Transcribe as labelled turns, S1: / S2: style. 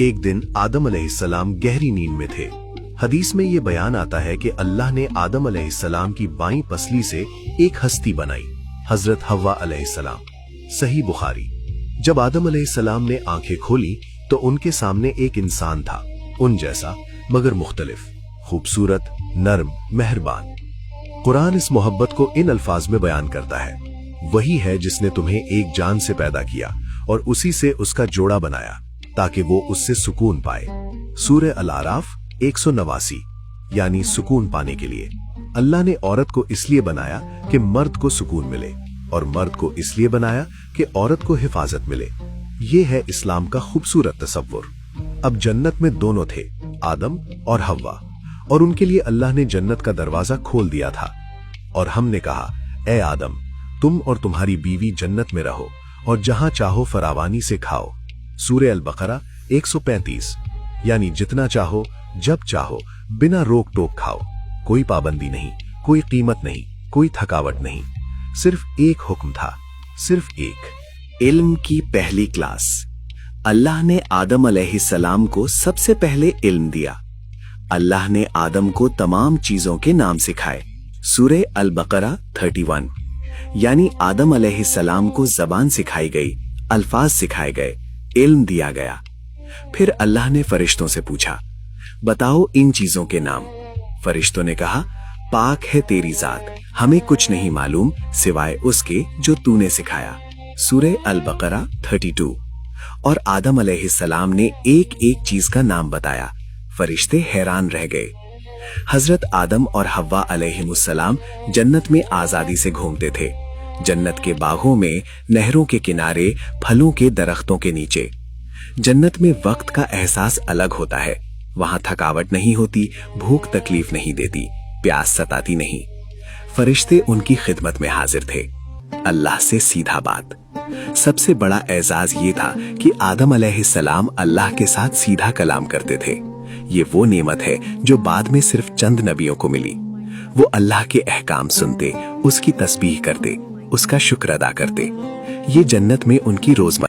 S1: एक दिन आदम अलैहिस्सलाम गहरी नींद में थे। हदीस में ये बयान आता है कि अल्लाह ने आदम अलैहिस्सलाम की बाईं पसली से एक हस्ती बनाई, हजरत हव्वा अलैहिस्सलाम। सही बुखारी। जब आदम अलैहिस्सलाम ने आंखें खोली तो उनके सामने एक इंसान था, उन जैसा मगर मुख्तलिफ, खूबसूरत, नर्म, मेहरबान। कुरान इस मोहब्बत को इन अल्फाज में बयान करता है, वही है जिसने तुम्हें एक जान से पैदा किया और उसी से उसका जोड़ा बनाया ताकि वो उससे सुकून पाए। सूरह अल-आराफ 189। यानी सुकून पाने के लिए अल्लाह ने औरत को इसलिए बनाया कि मर्द को सुकून मिले, और मर्द को इसलिए बनाया कि औरत को हिफाजत मिले। ये है इस्लाम का खूबसूरत तसव्वुर। अब जन्नत में दोनों थे, आदम और हव्वा, और उनके लिए अल्लाह ने जन्नत का दरवाजा खोल दिया था। और हमने कहा, ए आदम, तुम और तुम्हारी बीवी जन्नत में रहो और जहां चाहो फरावानी से खाओ। सूरह अल-बकरा 135। यानी जितना चाहो, जब चाहो, बिना रोक टोक खाओ। कोई पाबंदी नहीं, कोई कीमत नहीं, कोई थकावट नहीं। सिर्फ एक हुक्म था, सिर्फ एक।
S2: इल्म की पहली क्लास। अल्लाह ने आदम अलैहिस्सलाम को सबसे पहले इल्म दिया। अल्लाह ने आदम को तमाम चीजों के नाम सिखाए। सूरह अल-बकरा 31। यानी आदम अलैहिस्सलाम को जबान सिखाई गई, अल्फाज सिखाए गए, इल्म दिया गया। फिर अल्लाह ने फरिश्तों से पूछा, बताओ इन चीजों के नाम। फरिश्तों ने कहा, पाक है तेरी जात, हमें कुछ नहीं मालूम सिवाय उसके जो तूने सिखाया। सूरह अल-बकरा 32। और आदम अलैहिस्सलाम ने एक एक चीज का नाम बताया। फरिश्ते हैरान रह गए। हजरत आदम और हव्वा अलैहिमुस्सलाम जन्नत में आजादी से घूमते थे, जन्नत के बागों में, नहरों के किनारे, फलों के दरख्तों के नीचे। जन्नत में वक्त का एहसास अलग होता है। वहां थकावट नहीं होती, भूख तकलीफ नहीं देती, प्यास सताती नहीं। फरिश्ते उनकी खिदमत में हाजिर थे। अल्लाह से सीधा बात। सबसे बड़ा एजाज ये था कि आदम अलैहिस्सलाम अल्लाह के साथ सीधा कलाम करते थे। ये वो नेमत है जो बाद में सिर्फ चंद नबियों को मिली। वो अल्लाह के अहकाम सुनते, उसकी तस्बीह करते, उसका शुक्र अदा करते। ये जन्नत में उनकी रोजमर्रा